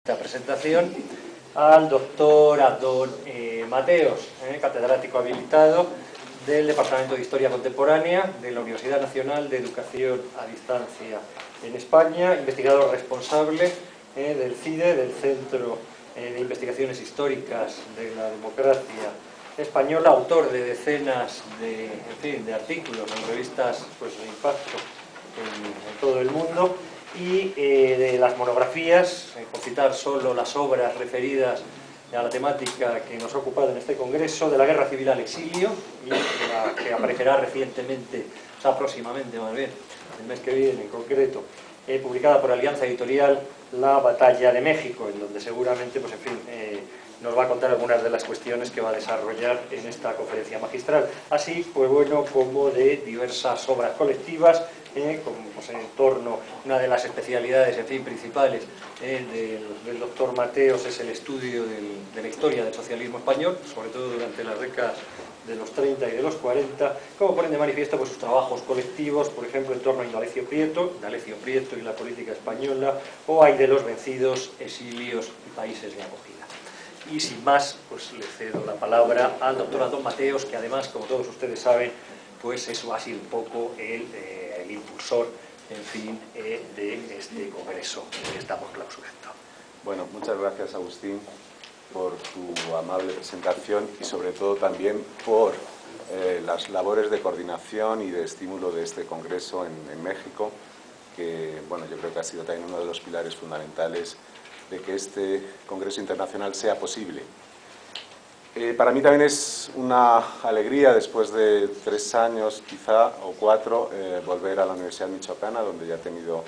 La presentación al doctor Abdón Mateos, catedrático habilitado del Departamento de Historia Contemporánea de la Universidad Nacional de Educación a Distancia en España, investigador responsable del CIDE, del Centro de Investigaciones Históricas de la Democracia Española, autor de decenas de artículos en revistas de impacto en todo el mundo, y de las monografías, por citar solo las obras referidas a la temática que nos ha ocupado en este congreso, de la Guerra Civil al Exilio, y la que aparecerá recientemente, o sea, próximamente más bien, el mes que viene en concreto, publicada por Alianza Editorial, La Batalla de México, en donde seguramente, nos va a contar algunas de las cuestiones que va a desarrollar en esta conferencia magistral, así como de diversas obras colectivas, como en torno, una de las especialidades principales del doctor Mateos es el estudio de la historia del socialismo español, sobre todo durante las décadas de los 30 y de los 40, como ponen de manifiesto sus trabajos colectivos, por ejemplo, en torno a Indalecio Prieto y la política española, o Ay de los vencidos, exilios y países de acogida. Y sin más, le cedo la palabra al doctor Abdón Mateos, que además, como todos ustedes saben, eso ha sido un poco el impulsor, de este congreso que estamos clausurando. Bueno, muchas gracias, Agustín, por tu amable presentación y sobre todo también por las labores de coordinación y de estímulo de este congreso en México, que yo creo que ha sido también uno de los pilares fundamentales de que este congreso internacional sea posible. Para mí también es una alegría, después de 3 años quizá, o 4, volver a la Universidad Michoacana, donde ya he tenido,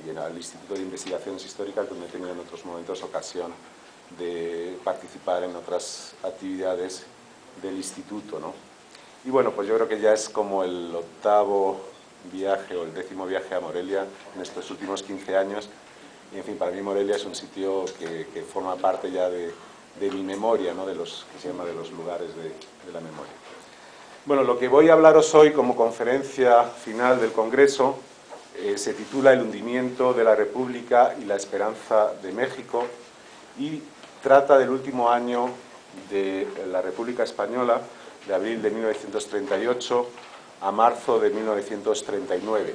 y al Instituto de Investigaciones Históricas, donde he tenido en otros momentos ocasión de participar en otras actividades del instituto, ¿no? Y bueno, pues yo creo que ya es como el 8º viaje o el 10º viaje a Morelia en estos últimos 15 años. Y en fin, para mí Morelia es un sitio que forma parte ya de mi memoria, ¿no? De los que se llama de los lugares de la memoria. Bueno, lo que voy a hablaros hoy como conferencia final del Congreso se titula El hundimiento de la República y la esperanza de México, y trata del último año de la República Española, de abril de 1938 a marzo de 1939.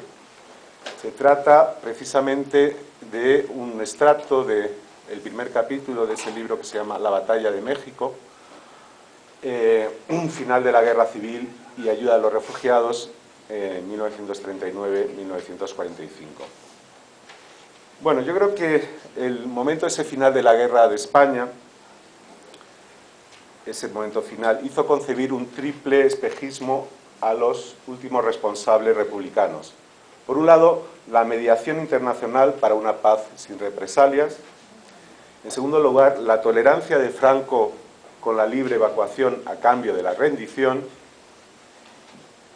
Se trata precisamente de un extracto del primer capítulo de ese libro que se llama La Batalla de México, un final de la Guerra Civil y ayuda a los refugiados en 1939-1945. Bueno, yo creo que el momento ese final de la Guerra de España, ese momento final, hizo concebir un triple espejismo a los últimos responsables republicanos. Por un lado, la mediación internacional para una paz sin represalias. En segundo lugar, la tolerancia de Franco con la libre evacuación a cambio de la rendición.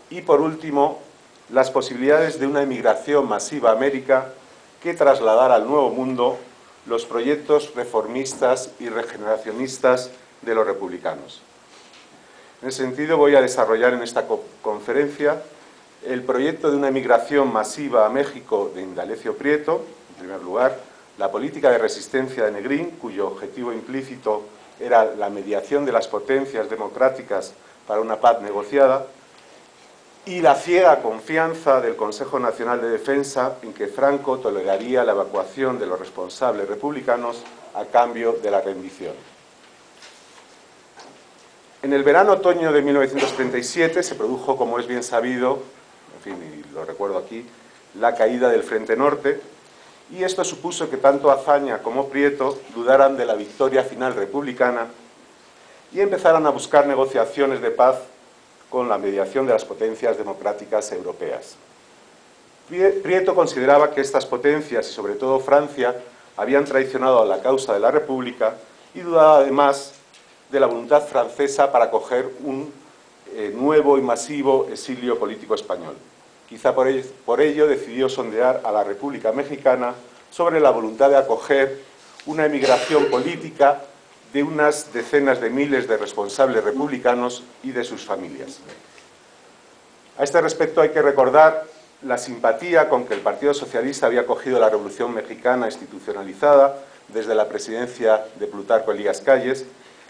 Y por último, las posibilidades de una emigración masiva a América que trasladara al Nuevo Mundo los proyectos reformistas y regeneracionistas de los republicanos. En ese sentido, voy a desarrollar en esta conferencia el proyecto de una emigración masiva a México de Indalecio Prieto, en primer lugar, la política de resistencia de Negrín, cuyo objetivo implícito era la mediación de las potencias democráticas para una paz negociada, y la ciega confianza del Consejo Nacional de Defensa en que Franco toleraría la evacuación de los responsables republicanos a cambio de la rendición. En el verano-otoño de 1937 se produjo, como es bien sabido, y lo recuerdo aquí, la caída del Frente Norte, y esto supuso que tanto Azaña como Prieto dudaran de la victoria final republicana y empezaran a buscar negociaciones de paz con la mediación de las potencias democráticas europeas. Prieto consideraba que estas potencias, y sobre todo Francia, habían traicionado a la causa de la República, y dudaba además de la voluntad francesa para acoger un nuevo y masivo exilio político español. Quizá por ello decidió sondear a la República Mexicana sobre la voluntad de acoger una emigración política de unas decenas de miles de responsables republicanos y de sus familias. A este respecto hay que recordar la simpatía con que el Partido Socialista había acogido la Revolución Mexicana institucionalizada desde la presidencia de Plutarco Elías Calles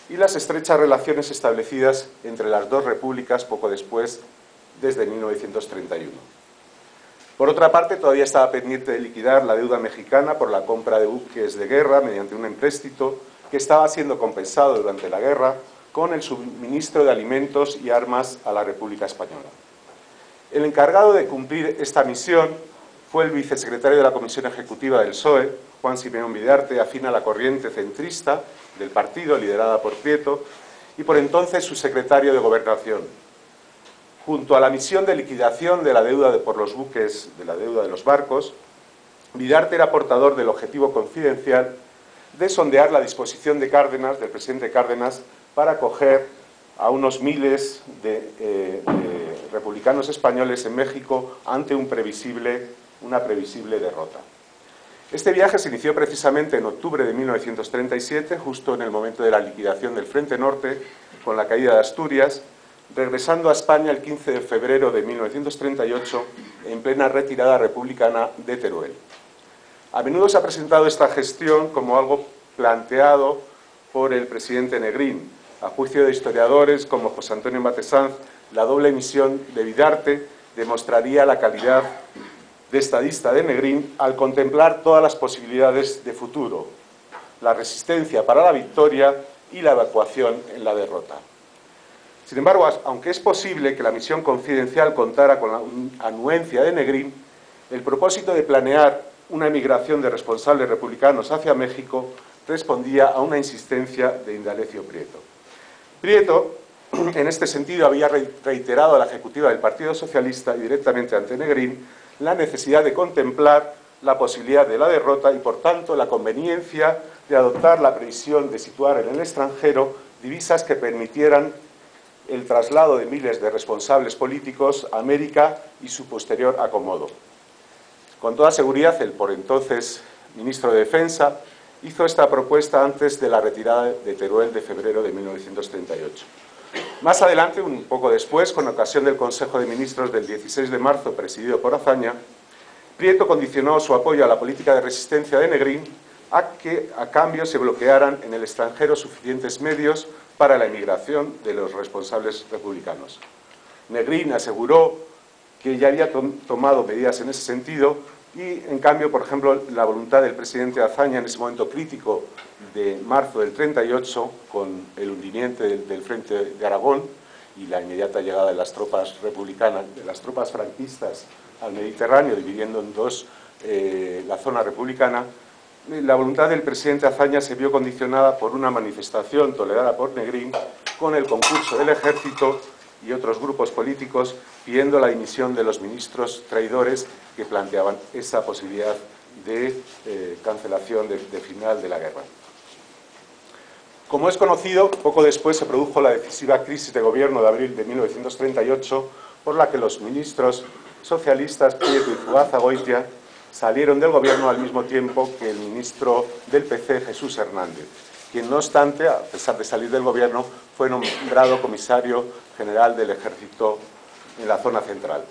y las estrechas relaciones establecidas entre las dos repúblicas poco después, desde 1931. Por otra parte, todavía estaba pendiente de liquidar la deuda mexicana por la compra de buques de guerra mediante un empréstito que estaba siendo compensado durante la guerra con el suministro de alimentos y armas a la República Española. El encargado de cumplir esta misión fue el vicesecretario de la Comisión Ejecutiva del PSOE, Juan Simeón Vidarte, afín a la corriente centrista del partido, liderada por Prieto, y por entonces su secretario de Gobernación. Junto a la misión de liquidación de la deuda por los buques, de la deuda de los barcos, Vidarte era portador del objetivo confidencial de sondear la disposición de Cárdenas, del presidente Cárdenas, para acoger a unos miles de republicanos españoles en México ante una previsible derrota. Este viaje se inició precisamente en octubre de 1937, justo en el momento de la liquidación del Frente Norte, con la caída de Asturias, regresando a España el 15 de febrero de 1938, en plena retirada republicana de Teruel. A menudo se ha presentado esta gestión como algo planteado por el presidente Negrín. A juicio de historiadores como José Antonio Matesanz, la doble misión de Vidarte demostraría la calidad de estadista de Negrín al contemplar todas las posibilidades de futuro, la resistencia para la victoria y la evacuación en la derrota. Sin embargo, aunque es posible que la misión confidencial contara con la anuencia de Negrín, el propósito de planear una emigración de responsables republicanos hacia México respondía a una insistencia de Indalecio Prieto. Prieto, en este sentido, había reiterado a la ejecutiva del Partido Socialista y directamente ante Negrín la necesidad de contemplar la posibilidad de la derrota y, por tanto, la conveniencia de adoptar la previsión de situar en el extranjero divisas que permitieran el traslado de miles de responsables políticos a América y su posterior acomodo. Con toda seguridad, el por entonces ministro de Defensa hizo esta propuesta antes de la retirada de Teruel de febrero de 1938. Más adelante, un poco después, con ocasión del Consejo de Ministros del 16 de marzo, presidido por Azaña, Prieto condicionó su apoyo a la política de resistencia de Negrín a que, a cambio, se bloquearan en el extranjero suficientes medios para la emigración de los responsables republicanos. Negrín aseguró que ya había tomado medidas en ese sentido y, en cambio, por ejemplo, la voluntad del presidente Azaña en ese momento crítico de marzo del 38, con el hundimiento del Frente de Aragón y la inmediata llegada de las tropas republicanas, de las tropas franquistas al Mediterráneo, dividiendo en dos la zona republicana, la voluntad del presidente Azaña se vio condicionada por una manifestación tolerada por Negrín con el concurso del ejército y otros grupos políticos pidiendo la dimisión de los ministros traidores que planteaban esa posibilidad de cancelación de final de la guerra. Como es conocido, poco después se produjo la decisiva crisis de gobierno de abril de 1938, por la que los ministros socialistas Prieto y Zuazagoitia salieron del gobierno al mismo tiempo que el ministro del PC, Jesús Hernández, quien, no obstante, a pesar de salir del gobierno, fue nombrado comisario general del Ejército en la zona central.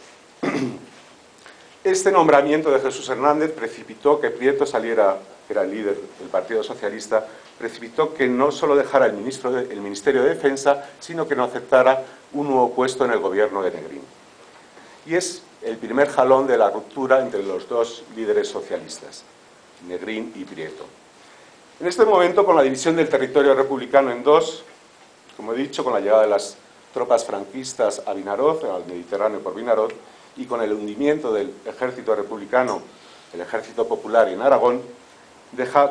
Este nombramiento de Jesús Hernández precipitó que Prieto saliera, que era el líder del Partido Socialista, precipitó que no solo dejara el Ministerio de Defensa, sino que no aceptara un nuevo puesto en el gobierno de Negrín. Y es el primer jalón de la ruptura entre los dos líderes socialistas, Negrín y Prieto. En este momento, con la división del territorio republicano en dos, como he dicho, con la llegada de las tropas franquistas a Vinaroz, al Mediterráneo por Vinaroz, y con el hundimiento del ejército republicano, el ejército popular en Aragón,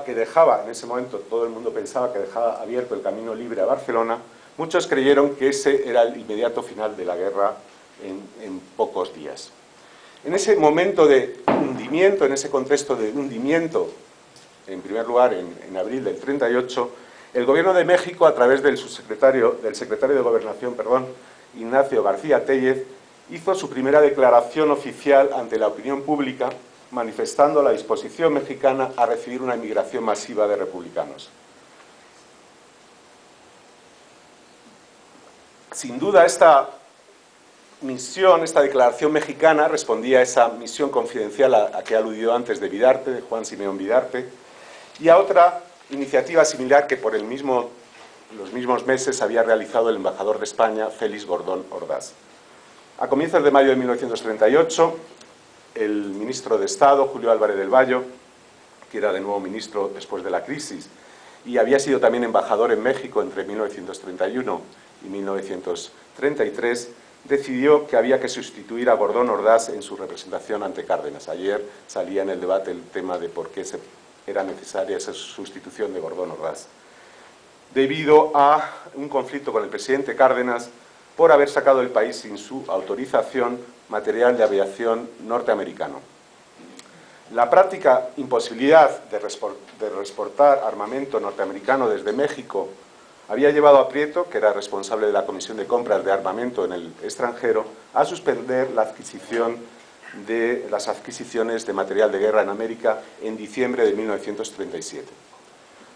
que dejaba, en ese momento todo el mundo pensaba que dejaba abierto el camino libre a Barcelona, muchos creyeron que ese era el inmediato final de la guerra en pocos días. En ese momento de hundimiento, en ese contexto de hundimiento, en primer lugar en abril del 38, el Gobierno de México, a través del secretario de Gobernación, Ignacio García Tellez, hizo su primera declaración oficial ante la opinión pública, manifestando la disposición mexicana a recibir una inmigración masiva de republicanos. Sin duda, esta misión, esta declaración mexicana, respondía a esa misión confidencial a que he aludido antes de Vidarte, de Juan Simeón Vidarte, y a otra iniciativa similar que por los mismos meses había realizado el embajador de España, Félix Gordón Ordaz. A comienzos de mayo de 1938, el ministro de Estado, Julio Álvarez del Vallo, que era de nuevo ministro después de la crisis, y había sido también embajador en México entre 1931 y 1933, decidió que había que sustituir a Gordón Ordaz en su representación ante Cárdenas. Ayer salía en el debate el tema de por qué era necesaria esa sustitución de Gordón Ordaz, debido a un conflicto con el presidente Cárdenas por haber sacado del país sin su autorización material de aviación norteamericano. La práctica imposibilidad de exportar armamento norteamericano desde México había llevado a Prieto, que era responsable de la Comisión de Compras de Armamento en el extranjero, a suspender las adquisiciones de material de guerra en América en diciembre de 1937.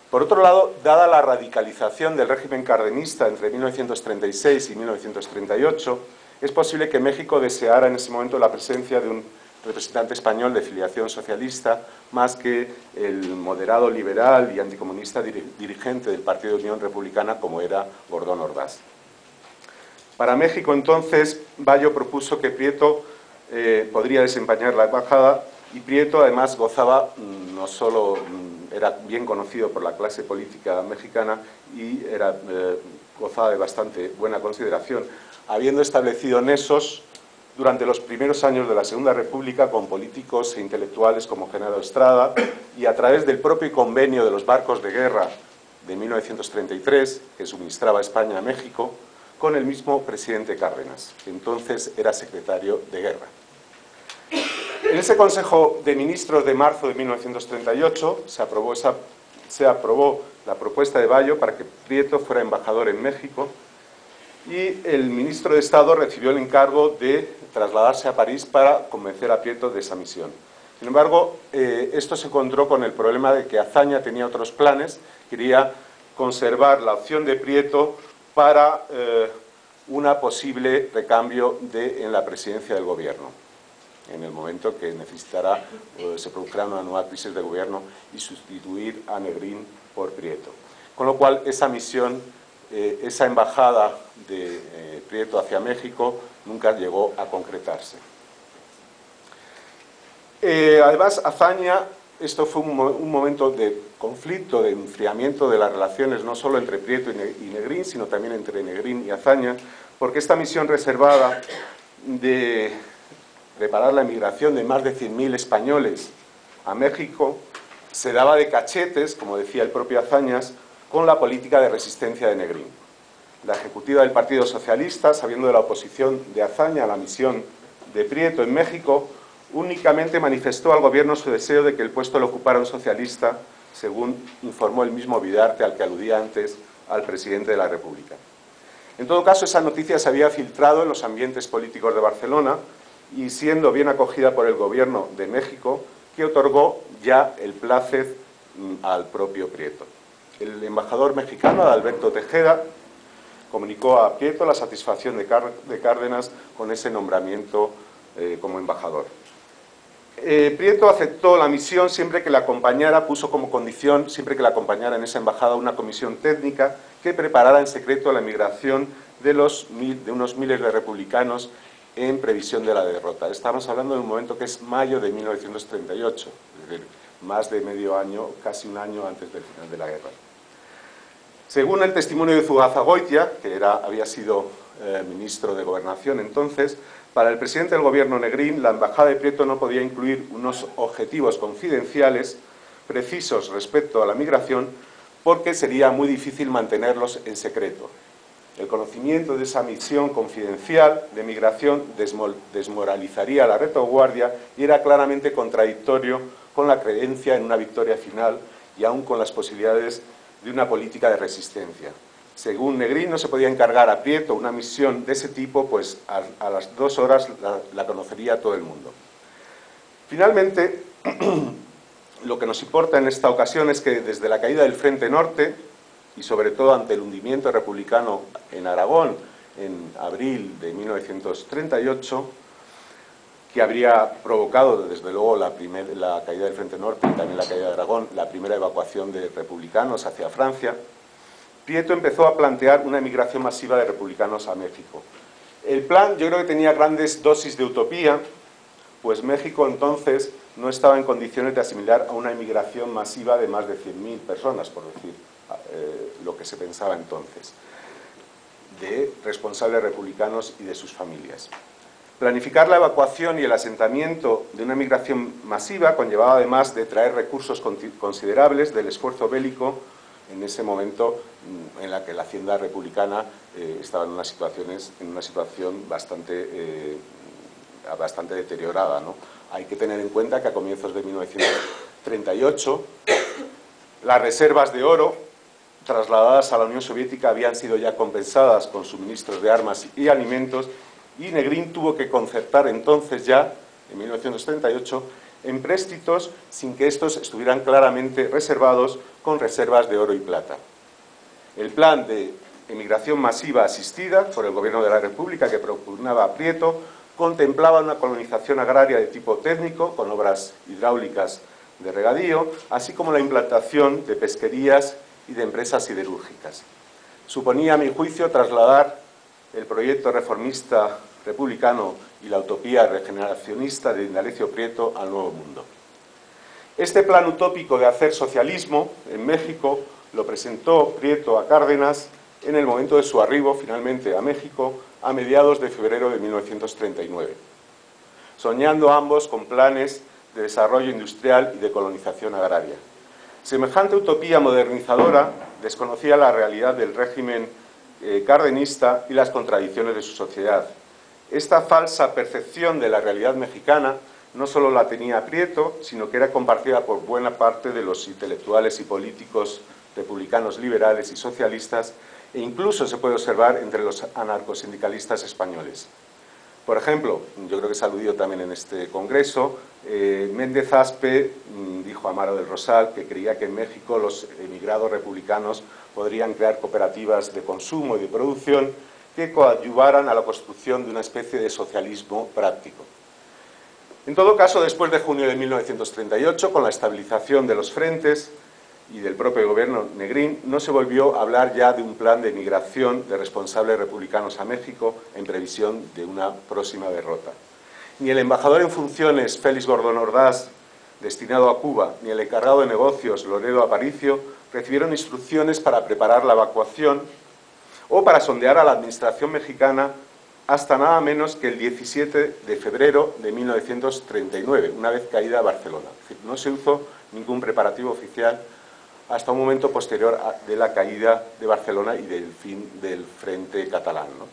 Por otro lado, dada la radicalización del régimen cardenista entre 1936 y 1938, es posible que México deseara en ese momento la presencia de un representante español de filiación socialista, más que el moderado liberal y anticomunista dirigente del Partido de Unión Republicana, como era Gordón Ordaz. Para México, entonces, Vallo propuso que Prieto podría desempeñar la embajada, y Prieto, además, gozaba, no solo era bien conocido por la clase política mexicana y gozaba de bastante buena consideración, habiendo establecido nexos durante los primeros años de la Segunda República con políticos e intelectuales como Genaro Estrada, y a través del propio convenio de los barcos de guerra de 1933, que suministraba España a México, con el mismo presidente Cárdenas, que entonces era secretario de guerra. En ese Consejo de Ministros de marzo de 1938 se aprobó la propuesta de Vallo para que Prieto fuera embajador en México, y el ministro de Estado recibió el encargo de trasladarse a París para convencer a Prieto de esa misión. Sin embargo, esto se encontró con el problema de que Azaña tenía otros planes, quería conservar la opción de Prieto para una posible recambio en la presidencia del gobierno, en el momento que se produjera una nueva crisis de gobierno, y sustituir a Negrín por Prieto. Con lo cual, esa misión, esa embajada de Prieto hacia México nunca llegó a concretarse. Además, Azaña, esto fue un momento de conflicto, de enfriamiento de las relaciones, no solo entre Prieto y Negrín, sino también entre Negrín y Azaña, porque esta misión reservada de preparar la emigración de más de 100.000 españoles a México se daba de cachetes, como decía el propio Azañas, con la política de resistencia de Negrín. La ejecutiva del Partido Socialista, sabiendo de la oposición de Azaña a la misión de Prieto en México, únicamente manifestó al gobierno su deseo de que el puesto lo ocupara un socialista, según informó el mismo Vidarte, al que aludía antes, al presidente de la República. En todo caso, esa noticia se había filtrado en los ambientes políticos de Barcelona, y siendo bien acogida por el gobierno de México, que otorgó ya el plácet al propio Prieto. El embajador mexicano, Adalberto Tejeda, comunicó a Prieto la satisfacción de Cárdenas con ese nombramiento como embajador. Prieto aceptó la misión siempre que la acompañara, puso como condición, siempre que la acompañara en esa embajada, una comisión técnica que preparara en secreto la emigración de unos miles de republicanos en previsión de la derrota. Estamos hablando de un momento que es mayo de 1938, es decir, más de medio año, casi un año antes del final de la guerra. Según el testimonio de Zugazagoitia, que había sido ministro de Gobernación entonces, para el presidente del gobierno Negrín, la embajada de Prieto no podía incluir unos objetivos confidenciales precisos respecto a la migración, porque sería muy difícil mantenerlos en secreto. El conocimiento de esa misión confidencial de migración desmoralizaría a la retaguardia y era claramente contradictorio con la creencia en una victoria final y aún con las posibilidades de una política de resistencia. Según Negrín, no se podía encargar a Prieto una misión de ese tipo, pues a las 2 horas la conocería todo el mundo. Finalmente, lo que nos importa en esta ocasión es que desde la caída del Frente Norte, y sobre todo ante el hundimiento republicano en Aragón en abril de 1938, que habría provocado, desde luego, la caída del Frente Norte y también la caída de Aragón, la primera evacuación de republicanos hacia Francia, Prieto empezó a plantear una emigración masiva de republicanos a México. El plan, yo creo que tenía grandes dosis de utopía, pues México entonces no estaba en condiciones de asimilar a una emigración masiva de más de 100.000 personas, por decir lo que se pensaba entonces, de responsables republicanos y de sus familias. Planificar la evacuación y el asentamiento de una migración masiva conllevaba además de traer recursos considerables del esfuerzo bélico en ese momento en la que la hacienda republicana estaba en una situación bastante deteriorada, ¿no? Hay que tener en cuenta que a comienzos de 1938 las reservas de oro trasladadas a la Unión Soviética habían sido ya compensadas con suministros de armas y alimentos, y Negrín tuvo que concertar entonces ya, en 1938, empréstitos sin que estos estuvieran claramente reservados con reservas de oro y plata. El plan de emigración masiva asistida por el Gobierno de la República que propugnaba Prieto contemplaba una colonización agraria de tipo técnico, con obras hidráulicas de regadío, así como la implantación de pesquerías y de empresas siderúrgicas. Suponía, a mi juicio, trasladar el proyecto reformista republicano y la utopía regeneracionista de Indalecio Prieto al Nuevo Mundo. Este plan utópico de hacer socialismo en México lo presentó Prieto a Cárdenas en el momento de su arribo finalmente a México a mediados de febrero de 1939, soñando ambos con planes de desarrollo industrial y de colonización agraria. Semejante utopía modernizadora desconocía la realidad del régimen cardenista y las contradicciones de su sociedad. Esta falsa percepción de la realidad mexicana no solo la tenía Prieto, sino que era compartida por buena parte de los intelectuales y políticos republicanos liberales y socialistas, e incluso se puede observar entre los anarcosindicalistas españoles. Por ejemplo, yo creo que se ha aludido también en este congreso, Méndez Aspe dijo a Amaro del Rosal que creía que en México los emigrados republicanos podrían crear cooperativas de consumo y de producción que coadyuvaran a la construcción de una especie de socialismo práctico. En todo caso, después de junio de 1938, con la estabilización de los frentes y del propio gobierno Negrín, no se volvió a hablar ya de un plan de emigración de responsables republicanos a México en previsión de una próxima derrota. Ni el embajador en funciones, Félix Gordón Ordaz, destinado a Cuba, ni el encargado de negocios, Loredo Aparicio, recibieron instrucciones para preparar la evacuación o para sondear a la administración mexicana hasta nada menos que el 17 de febrero de 1939, una vez caída Barcelona. Es decir, no se hizo ningún preparativo oficial hasta un momento posterior de la caída de Barcelona y del fin del Frente Catalán, ¿no?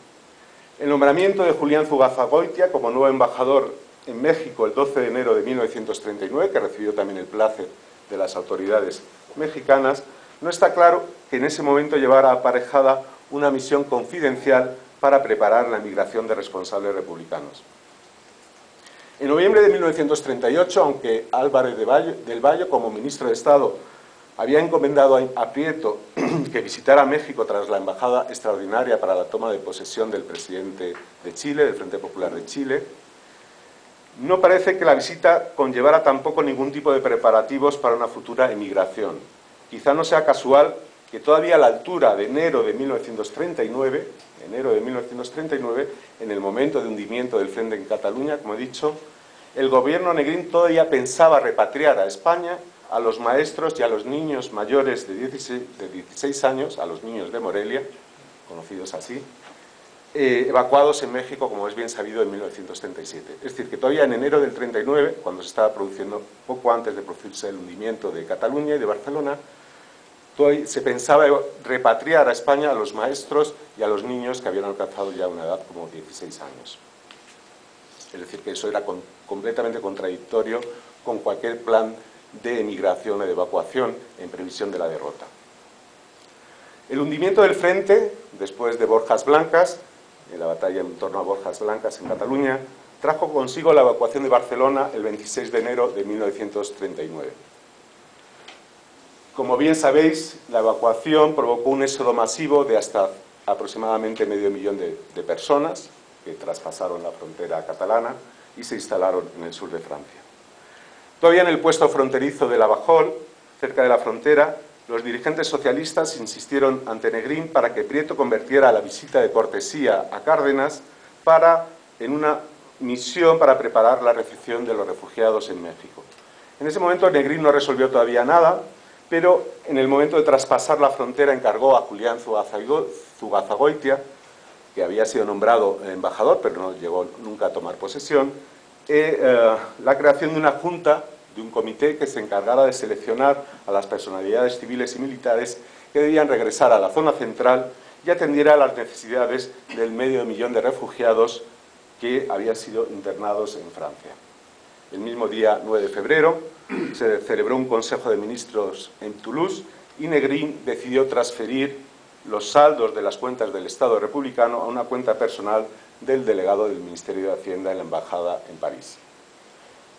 El nombramiento de Julián Zugazagoitia como nuevo embajador en México el 12 de enero de 1939, que recibió también el plácet de las autoridades mexicanas, no está claro que en ese momento llevara aparejada una misión confidencial para preparar la emigración de responsables republicanos. En noviembre de 1938, aunque Álvarez del Valle, como ministro de Estado, había encomendado a Prieto que visitara México tras la embajada extraordinaria para la toma de posesión del presidente de Chile, del Frente Popular de Chile, no parece que la visita conllevara tampoco ningún tipo de preparativos para una futura emigración. Quizá no sea casual que todavía a la altura de enero de 1939, en el momento de hundimiento del Frente en Cataluña, como he dicho, el gobierno Negrín todavía pensaba repatriar a España a los maestros y a los niños mayores de 16 años, a los niños de Morelia, conocidos así, evacuados en México, como es bien sabido, en 1937. Es decir, que todavía en enero del 39, cuando se estaba produciendo, poco antes de producirse el hundimiento de Cataluña y de Barcelona, todavía se pensaba repatriar a España a los maestros y a los niños que habían alcanzado ya una edad como 16 años. Es decir, que eso era completamente contradictorio con cualquier plan de emigración o de evacuación en previsión de la derrota. El hundimiento del frente, después de Borjas Blancas, en la batalla en torno a Borjas Blancas en Cataluña, trajo consigo la evacuación de Barcelona el 26 de enero de 1939. Como bien sabéis, la evacuación provocó un éxodo masivo de hasta aproximadamente 500.000 de personas que traspasaron la frontera catalana y se instalaron en el sur de Francia. Todavía en el puesto fronterizo de Lavajol, cerca de la frontera, los dirigentes socialistas insistieron ante Negrín para que Prieto convirtiera la visita de cortesía a Cárdenas en una misión para preparar la recepción de los refugiados en México. En ese momento Negrín no resolvió todavía nada, pero en el momento de traspasar la frontera encargó a Julián Zugazagoitia, que había sido nombrado embajador, pero no llegó nunca a tomar posesión, la creación de una junta, de un comité que se encargara de seleccionar a las personalidades civiles y militares que debían regresar a la zona central y atendiera a las necesidades del 500.000 de refugiados que habían sido internados en Francia. El mismo día 9 de febrero se celebró un Consejo de Ministros en Toulouse y Negrín decidió transferir los saldos de las cuentas del Estado republicano a una cuenta personal del delegado del Ministerio de Hacienda en la Embajada en París.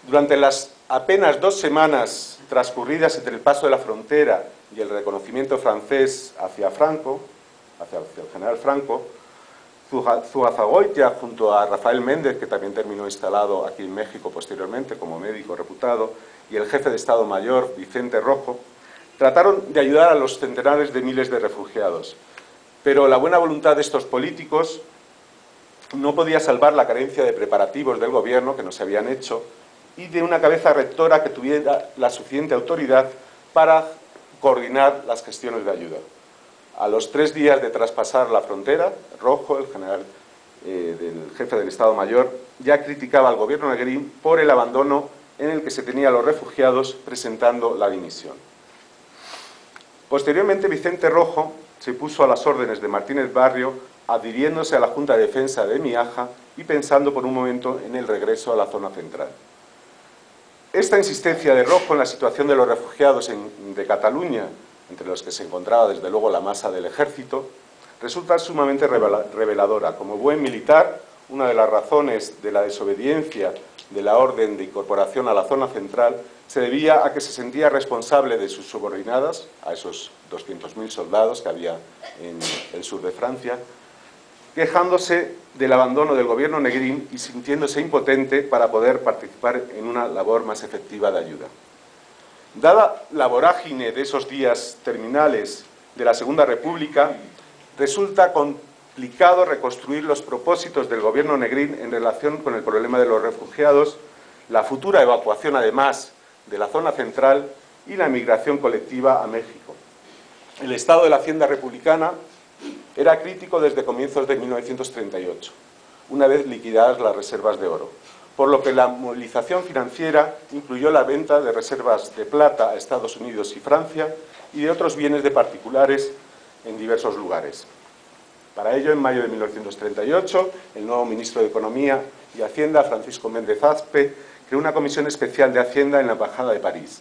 Durante las apenas 2 semanas transcurridas entre el paso de la frontera y el reconocimiento francés hacia Franco, hacia el general Franco, Zugazagoitia, junto a Rafael Méndez, que también terminó instalado aquí en México posteriormente como médico reputado, y el jefe de Estado Mayor, Vicente Rojo, trataron de ayudar a los centenares de miles de refugiados. Pero la buena voluntad de estos políticos no podía salvar la carencia de preparativos del gobierno que no se habían hecho y de una cabeza rectora que tuviera la suficiente autoridad para coordinar las gestiones de ayuda. A los 3 días de traspasar la frontera, Rojo, el general del jefe del Estado Mayor, ya criticaba al gobierno Negrín por el abandono en el que se tenía a los refugiados, presentando la dimisión. Posteriormente, Vicente Rojo se puso a las órdenes de Martínez Barrio, adhiriéndose a la Junta de Defensa de Miaja y pensando por un momento en el regreso a la zona central. Esta insistencia de Rojo en la situación de los refugiados de Cataluña, entre los que se encontraba desde luego la masa del ejército, resulta sumamente reveladora. Como buen militar, una de las razones de la desobediencia de la orden de incorporación a la zona central se debía a que se sentía responsable de sus subordinadas, a esos 200.000 soldados que había en el sur de Francia, quejándose del abandono del gobierno Negrín y sintiéndose impotente para poder participar en una labor más efectiva de ayuda. Dada la vorágine de esos días terminales de la Segunda República, resulta complicado reconstruir los propósitos del gobierno Negrín en relación con el problema de los refugiados, la futura evacuación además de la zona central y la migración colectiva a México. El estado de la Hacienda republicana era crítico desde comienzos de 1938, una vez liquidadas las reservas de oro, por lo que la movilización financiera incluyó la venta de reservas de plata a Estados Unidos y Francia y de otros bienes de particulares en diversos lugares. Para ello, en mayo de 1938, el nuevo ministro de Economía y Hacienda, Francisco Méndez Azpe, creó una comisión especial de Hacienda en la Embajada de París.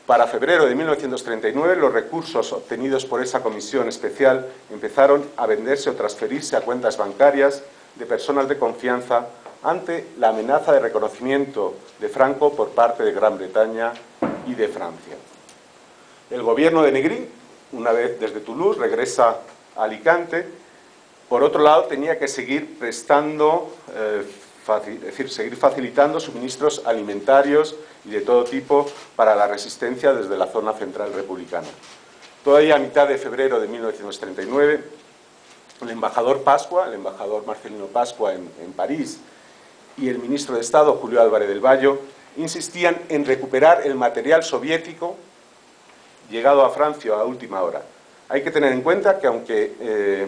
Para febrero de 1939, los recursos obtenidos por esa comisión especial empezaron a venderse o transferirse a cuentas bancarias de personas de confianza ante la amenaza de reconocimiento de Franco por parte de Gran Bretaña y de Francia. El gobierno de Negrín, una vez desde Toulouse, regresa a Alicante. Por otro lado, tenía que seguir prestando, seguir facilitando suministros alimentarios y de todo tipo para la resistencia desde la zona central republicana. Todavía a mitad de febrero de 1939, el embajador Marcelino Pascua en París, y el ministro de Estado, Julio Álvarez del Valle, insistían en recuperar el material soviético llegado a Francia a última hora. Hay que tener en cuenta que aunque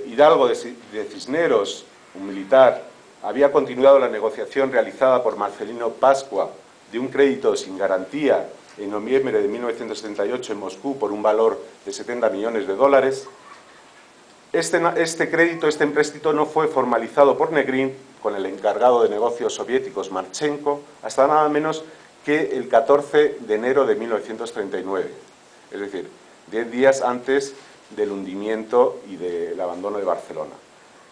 Hidalgo de Cisneros, un militar, había continuado la negociación realizada por Marcelino Pascua de un crédito sin garantía en noviembre de 1978 en Moscú por un valor de $70 millones, este empréstito no fue formalizado por Negrín con el encargado de negocios soviéticos Marchenko hasta nada menos que el 14 de enero de 1939, es decir, 10 días antes del hundimiento y del abandono de Barcelona.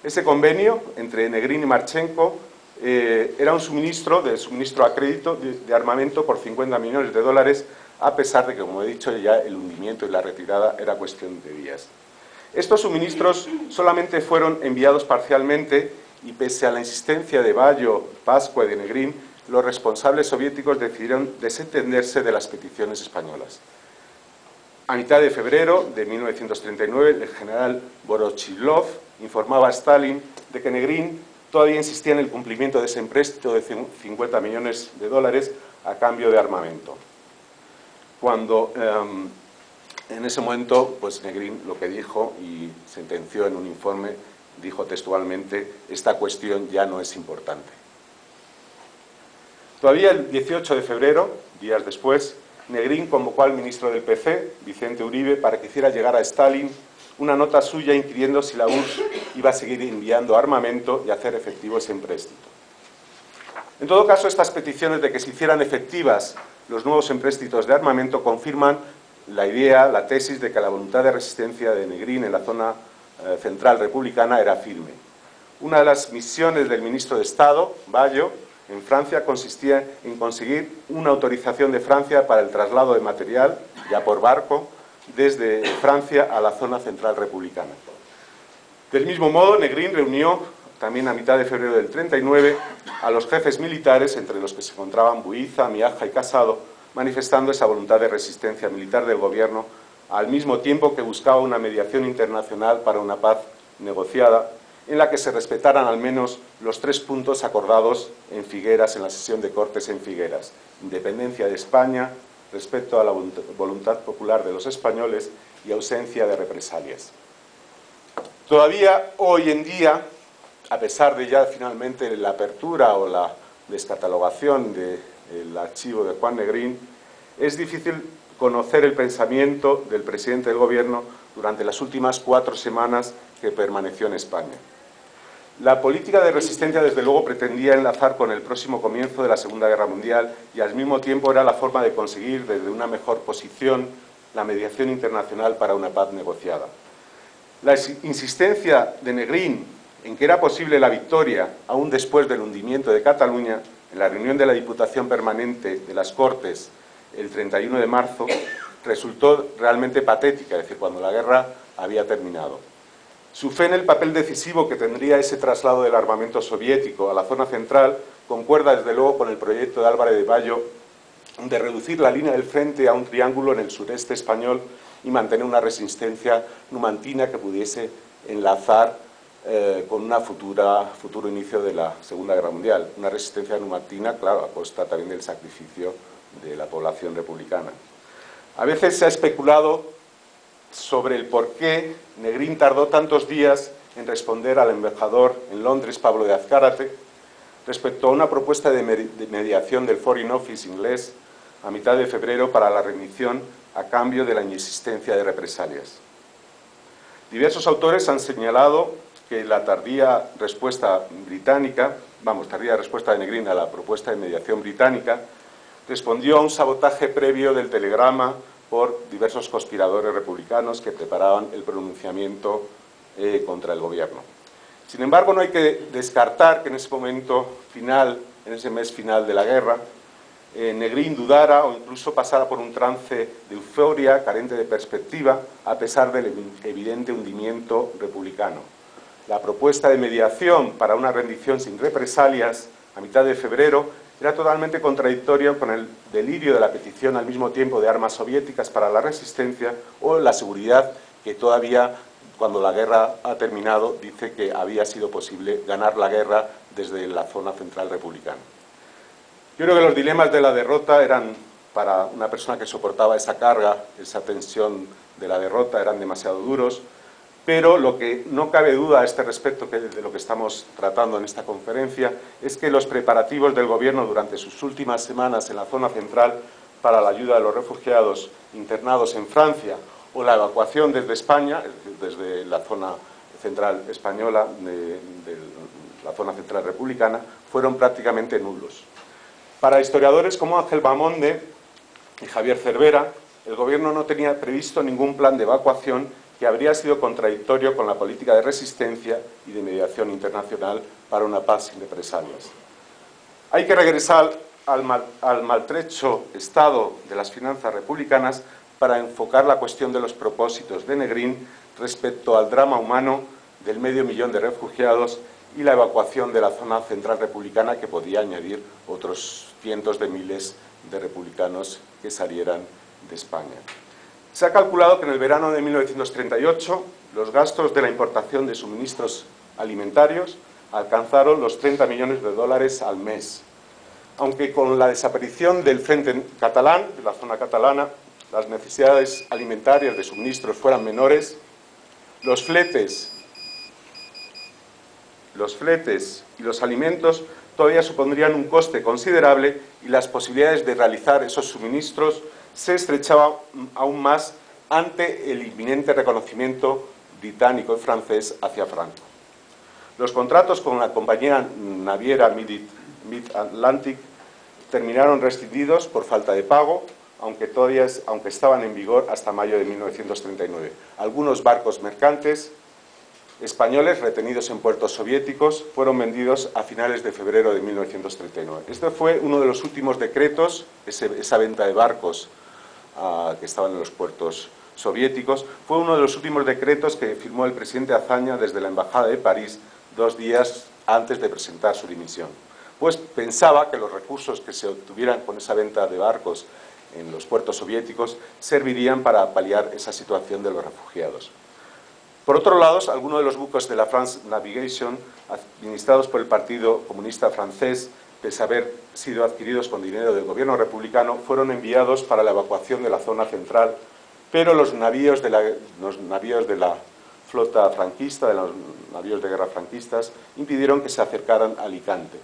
Ese convenio entre Negrín y Marchenko era un suministro a crédito de armamento por $50 millones, a pesar de que, como he dicho, ya el hundimiento y la retirada era cuestión de días. Estos suministros solamente fueron enviados parcialmente y pese a la insistencia de Bayo, Pascua y de Negrín, los responsables soviéticos decidieron desentenderse de las peticiones españolas. A mitad de febrero de 1939, el general Voroshilov informaba a Stalin de que Negrín todavía insistía en el cumplimiento de ese empréstito de 50 millones de dólares a cambio de armamento. Cuando en ese momento, pues Negrín lo que dijo y sentenció en un informe, dijo textualmente: esta cuestión ya no es importante. Todavía el 18 de febrero, días después, Negrín convocó al ministro del PC, Vicente Uribe, para que hiciera llegar a Stalin una nota suya inquiriendo si la URSS iba a seguir enviando armamento y hacer efectivo ese empréstito. En todo caso, estas peticiones de que se hicieran efectivas los nuevos empréstitos de armamento confirman la idea, la tesis de que la voluntad de resistencia de Negrín en la zona central republicana era firme. Una de las misiones del ministro de Estado, Bayo, en Francia consistía en conseguir una autorización de Francia para el traslado de material, ya por barco, desde Francia a la zona central republicana. Del mismo modo, Negrín reunió, también a mitad de febrero del 39, a los jefes militares, entre los que se encontraban Buiza, Miaja y Casado, manifestando esa voluntad de resistencia militar del gobierno, al mismo tiempo que buscaba una mediación internacional para una paz negociada, en la que se respetaran al menos los 3 puntos acordados en Figueras, en la sesión de Cortes en Figueras: independencia de España, respeto a la voluntad popular de los españoles y ausencia de represalias. Todavía hoy en día, a pesar de ya finalmente la apertura o la descatalogación del archivo de Juan Negrín, es difícil conocer el pensamiento del presidente del gobierno durante las últimas 4 semanas que permaneció en España. La política de resistencia, desde luego, pretendía enlazar con el próximo comienzo de la Segunda Guerra Mundial y, al mismo tiempo, era la forma de conseguir, desde una mejor posición, la mediación internacional para una paz negociada. La insistencia de Negrín en que era posible la victoria, aún después del hundimiento de Cataluña, en la reunión de la Diputación Permanente de las Cortes el 31 de marzo, resultó realmente patética, es decir, cuando la guerra había terminado. Su fe en el papel decisivo que tendría ese traslado del armamento soviético a la zona central concuerda desde luego con el proyecto de Álvarez de Bayo de reducir la línea del frente a un triángulo en el sureste español y mantener una resistencia numantina que pudiese enlazar con un futuro inicio de la Segunda Guerra Mundial. Una resistencia numantina, claro, a costa también del sacrificio de la población republicana. A veces se ha especulado sobre el por qué Negrín tardó tantos días en responder al embajador en Londres, Pablo de Azcárate, respecto a una propuesta de mediación del Foreign Office inglés a mitad de febrero para la remisión a cambio de la inexistencia de represalias. Diversos autores han señalado que la tardía respuesta de Negrín a la propuesta de mediación británica respondió a un sabotaje previo del telegrama por diversos conspiradores republicanos que preparaban el pronunciamiento contra el gobierno. Sin embargo, no hay que descartar que en ese momento final, en ese mes final de la guerra, Negrín dudara o incluso pasara por un trance de euforia carente de perspectiva, a pesar del evidente hundimiento republicano. La propuesta de mediación para una rendición sin represalias a mitad de febrero era totalmente contradictoria con el delirio de la petición al mismo tiempo de armas soviéticas para la resistencia o la seguridad que todavía, cuando la guerra ha terminado, dice que había sido posible ganar la guerra desde la zona central republicana. Yo creo que los dilemas de la derrota eran, para una persona que soportaba esa carga, esa tensión de la derrota, eran demasiado duros, pero lo que no cabe duda a este respecto de lo que estamos tratando en esta conferencia es que los preparativos del gobierno durante sus últimas semanas en la zona central para la ayuda de los refugiados internados en Francia o la evacuación desde España, es decir, desde la zona central española, de la zona central republicana, fueron prácticamente nulos. Para historiadores como Ángel Bamonde y Javier Cervera, el gobierno no tenía previsto ningún plan de evacuación que habría sido contradictorio con la política de resistencia y de mediación internacional para una paz sin represalias. Hay que regresar al maltrecho estado de las finanzas republicanas para enfocar la cuestión de los propósitos de Negrín respecto al drama humano del 500.000 de refugiados y la evacuación de la zona central republicana, que podía añadir otros cientos de miles de republicanos que salieran de España. Se ha calculado que en el verano de 1938 los gastos de la importación de suministros alimentarios alcanzaron los 30 millones de dólares al mes. Aunque con la desaparición del frente catalán, de la zona catalana, las necesidades alimentarias de suministros fueran menores, los fletes y los alimentos todavía supondrían un coste considerable y las posibilidades de realizar esos suministros se estrechaban aún más ante el inminente reconocimiento británico y francés hacia Franco. Los contratos con la compañía naviera Mid-Atlantic terminaron rescindidos por falta de pago, aunque estaban en vigor hasta mayo de 1939. Algunos barcos mercantes españoles retenidos en puertos soviéticos fueron vendidos a finales de febrero de 1939. Este fue uno de los últimos decretos, esa venta de barcos que estaban en los puertos soviéticos, fue uno de los últimos decretos que firmó el presidente Azaña desde la Embajada de París 2 días antes de presentar su dimisión. Pues pensaba que los recursos que se obtuvieran con esa venta de barcos en los puertos soviéticos servirían para paliar esa situación de los refugiados. Por otro lado, algunos de los buques de la France Navigation, administrados por el Partido Comunista Francés, pese a haber sido adquiridos con dinero del gobierno republicano, fueron enviados para la evacuación de la zona central, pero los navíos de la flota franquista, de los navíos de guerra franquistas, impidieron que se acercaran a Alicante.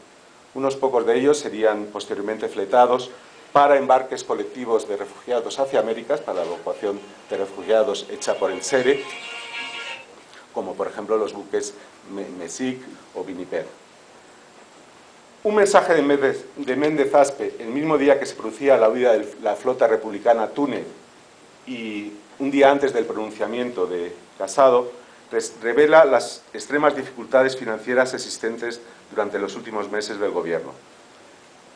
Unos pocos de ellos serían posteriormente fletados para embarques colectivos de refugiados hacia Américas, para la evacuación de refugiados hecha por el SERE, como por ejemplo los buques Messic o Winnipeg. Un mensaje de Méndez Aspe, el mismo día que se producía la huida de la flota republicana Túnez y un día antes del pronunciamiento de Casado, revela las extremas dificultades financieras existentes durante los últimos meses del gobierno.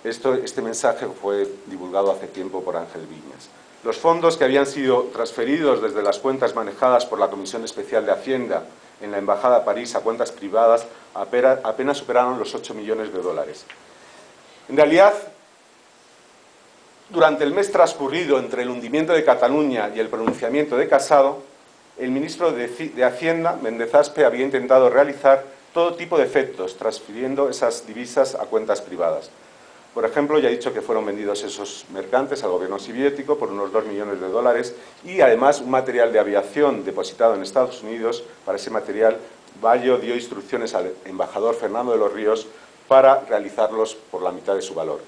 Este mensaje fue divulgado hace tiempo por Ángel Viñas. Los fondos que habían sido transferidos desde las cuentas manejadas por la Comisión Especial de Hacienda en la Embajada de París a cuentas privadas apenas superaron los 8 millones de dólares. En realidad, durante el mes transcurrido entre el hundimiento de Cataluña y el pronunciamiento de Casado, el ministro de Hacienda, Méndez Aspe, había intentado realizar todo tipo de efectos, transfiriendo esas divisas a cuentas privadas. Por ejemplo, ya he dicho que fueron vendidos esos mercantes al gobierno soviético por unos 2 millones de dólares y además un material de aviación depositado en Estados Unidos. Para ese material, Bayo dio instrucciones al embajador Fernando de los Ríos para realizarlos por la mitad de su valor.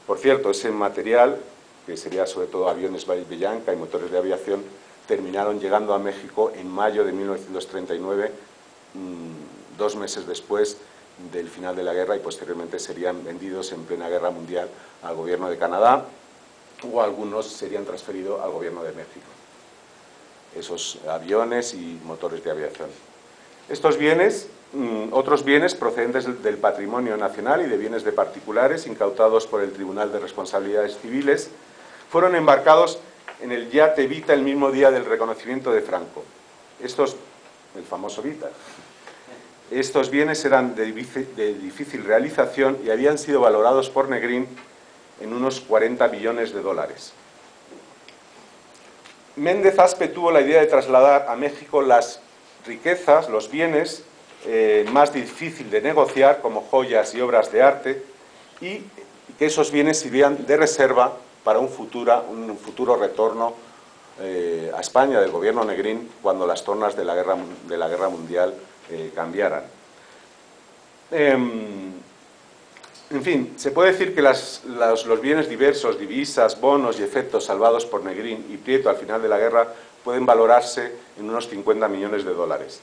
Por cierto, ese material, que sería sobre todo aviones Bellanca y motores de aviación, terminaron llegando a México en mayo de 1939, 2 meses después del final de la guerra, y posteriormente serían vendidos en plena guerra mundial al gobierno de Canadá, o algunos serían transferidos al gobierno de México, esos aviones y motores de aviación. Estos bienes, otros bienes procedentes del patrimonio nacional y de bienes de particulares incautados por el Tribunal de Responsabilidades Civiles, fueron embarcados en el yate Vita el mismo día del reconocimiento de Franco. El famoso Vita. Estos bienes eran de difícil realización y habían sido valorados por Negrín en unos 40 millones de dólares. Méndez Aspe tuvo la idea de trasladar a México las riquezas, los bienes más difícil de negociar, como joyas y obras de arte, y que esos bienes sirvieran de reserva para un futuro retorno a España del gobierno Negrín cuando las tornas de la guerra mundial cambiaran. En fin, se puede decir que los bienes diversos, divisas, bonos y efectos salvados por Negrín y Prieto al final de la guerra pueden valorarse en unos 50 millones de dólares.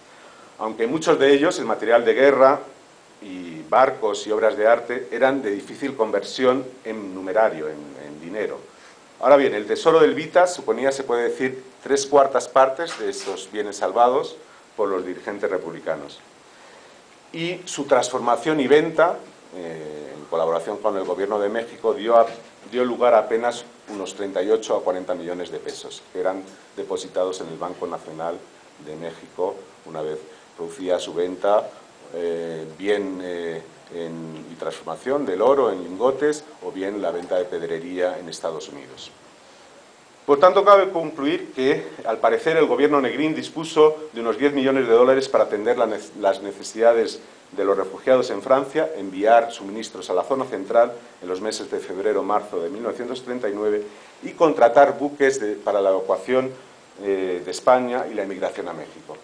Aunque muchos de ellos, el material de guerra y barcos y obras de arte, eran de difícil conversión en numerario, en dinero. Ahora bien, el tesoro del Vita suponía, se puede decir, 3/4 partes de esos bienes salvados por los dirigentes republicanos. Y su transformación y venta, en colaboración con el gobierno de México, dio lugar a apenas unos 38 a 40 millones de pesos, que eran depositados en el Banco Nacional de México una vez producida su venta bien y transformación del oro en lingotes o bien la venta de pedrería en Estados Unidos. Por tanto, cabe concluir que, al parecer, el gobierno Negrín dispuso de unos 10 millones de dólares para atender las necesidades de los refugiados en Francia, enviar suministros a la zona central en los meses de febrero-marzo de 1939 y contratar buques para la evacuación de España y la emigración a México.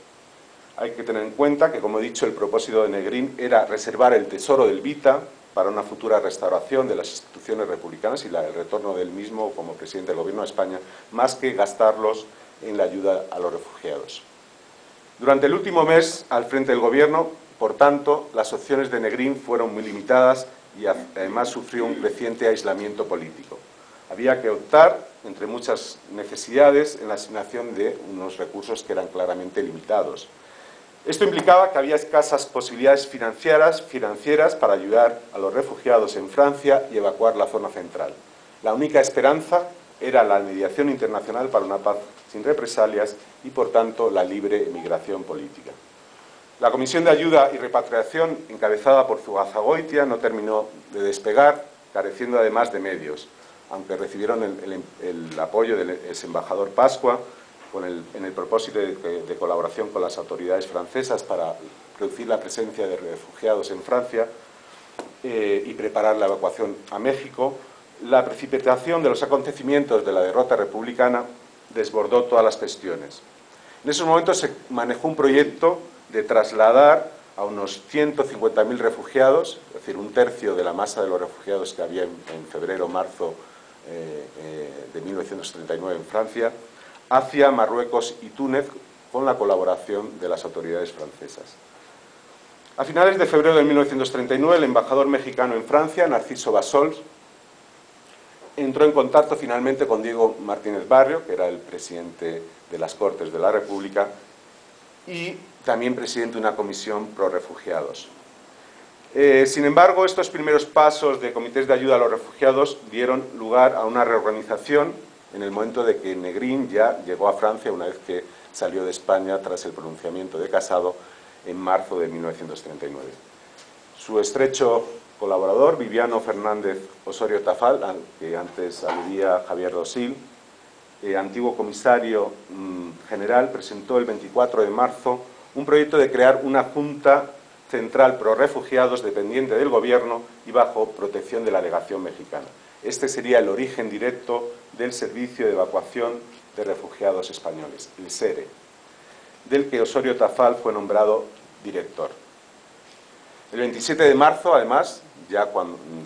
Hay que tener en cuenta que, como he dicho, el propósito de Negrín era reservar el tesoro del Vita para una futura restauración de las instituciones republicanas y el retorno del mismo como presidente del Gobierno de España, más que gastarlos en la ayuda a los refugiados. Durante el último mes al frente del Gobierno, por tanto, las opciones de Negrín fueron muy limitadas y además sufrió un creciente aislamiento político. Había que optar, entre muchas necesidades, en la asignación de unos recursos que eran claramente limitados. Esto implicaba que había escasas posibilidades financieras para ayudar a los refugiados en Francia y evacuar la zona central. La única esperanza era la mediación internacional para una paz sin represalias y, por tanto, la libre emigración política. La Comisión de Ayuda y Repatriación, encabezada por Zugazagoitia, no terminó de despegar, careciendo además de medios, aunque recibieron el apoyo del exembajador Pasqua, en el propósito de colaboración con las autoridades francesas para reducir la presencia de refugiados en Francia y preparar la evacuación a México. La precipitación de los acontecimientos de la derrota republicana desbordó todas las gestiones. En esos momentos se manejó un proyecto de trasladar a unos 150.000 refugiados, es decir, un tercio de la masa de los refugiados que había en febrero-marzo de 1939 en Francia, hacia Marruecos y Túnez con la colaboración de las autoridades francesas. A finales de febrero de 1939, el embajador mexicano en Francia, Narciso Bassols, entró en contacto finalmente con Diego Martínez Barrio, que era el presidente de las Cortes de la República y también presidente de una comisión pro refugiados. Sin embargo, estos primeros pasos de comités de ayuda a los refugiados dieron lugar a una reorganización en el momento de que Negrín ya llegó a Francia una vez que salió de España tras el pronunciamiento de Casado en marzo de 1939. Su estrecho colaborador, Viviano Fernández Osorio Tafal, al que antes aludía Javier Dosil, antiguo comisario general, presentó el 24 de marzo un proyecto de crear una Junta Central pro Refugiados dependiente del Gobierno y bajo protección de la legación mexicana. Este sería el origen directo del Servicio de Evacuación de Refugiados Españoles, el SERE, del que Osorio Tafal fue nombrado director. El 27 de marzo, además, ya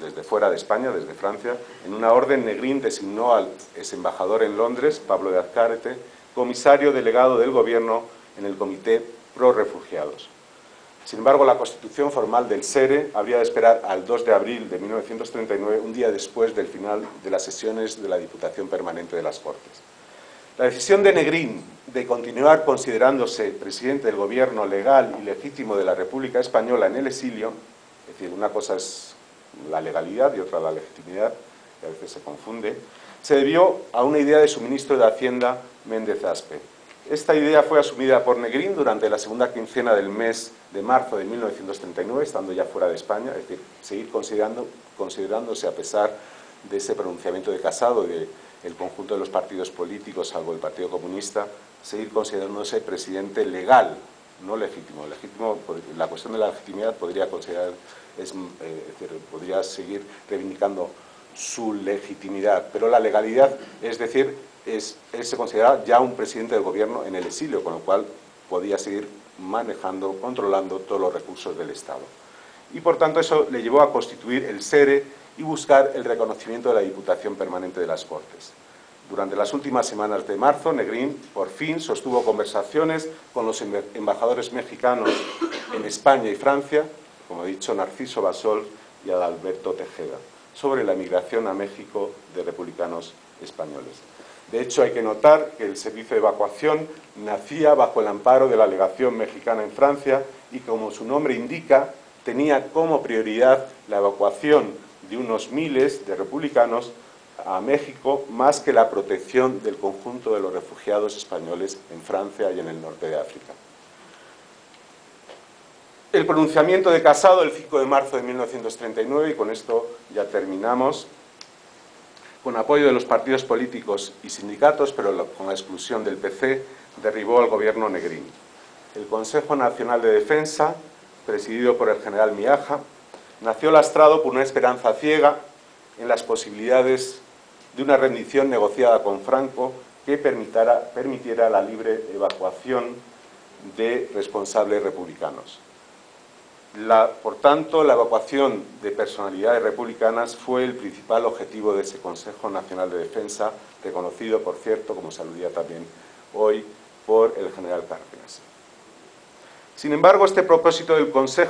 desde fuera de España, desde Francia, en una orden Negrín designó al exembajador en Londres, Pablo de Azcárate, comisario delegado del Gobierno en el Comité Pro Refugiados. Sin embargo, la constitución formal del SERE habría de esperar al 2 de abril de 1939, un día después del final de las sesiones de la Diputación Permanente de las Cortes. La decisión de Negrín de continuar considerándose presidente del gobierno legal y legítimo de la República Española en el exilio, es decir, una cosa es la legalidad y otra la legitimidad, que a veces se confunde, se debió a una idea de su ministro de Hacienda, Méndez Aspe. Esta idea fue asumida por Negrín durante la segunda quincena del mes de marzo de 1939, estando ya fuera de España, es decir, seguir considerándose a pesar de ese pronunciamiento de Casado y del conjunto de los partidos políticos, salvo el Partido Comunista, seguir considerándose presidente legal, no legítimo. La cuestión de la legitimidad podría podría seguir reivindicando su legitimidad, pero la legalidad, es decir, se consideraba ya un presidente del gobierno en el exilio, con lo cual podía seguir manejando, controlando todos los recursos del Estado. Y por tanto eso le llevó a constituir el SERE y buscar el reconocimiento de la Diputación Permanente de las Cortes. Durante las últimas semanas de marzo, Negrín por fin sostuvo conversaciones con los embajadores mexicanos en España y Francia, como he dicho, Narciso Bassols y Adalberto Tejeda, sobre la migración a México de republicanos españoles. De hecho, hay que notar que el servicio de evacuación nacía bajo el amparo de la legación mexicana en Francia y, como su nombre indica, tenía como prioridad la evacuación de unos miles de republicanos a México, más que la protección del conjunto de los refugiados españoles en Francia y en el norte de África. el pronunciamiento de Casado el 5 de marzo de 1939, y con esto ya terminamos, con apoyo de los partidos políticos y sindicatos, pero con la exclusión del PC, derribó al gobierno Negrín. El Consejo Nacional de Defensa, presidido por el general Miaja, nació lastrado por una esperanza ciega en las posibilidades de una rendición negociada con Franco que permitiera la libre evacuación de responsables republicanos. Por tanto, la evacuación de personalidades republicanas fue el principal objetivo de ese Consejo Nacional de Defensa, reconocido, por cierto, como se aludía también hoy, por el general Cárdenas. Sin embargo, este propósito del Consejo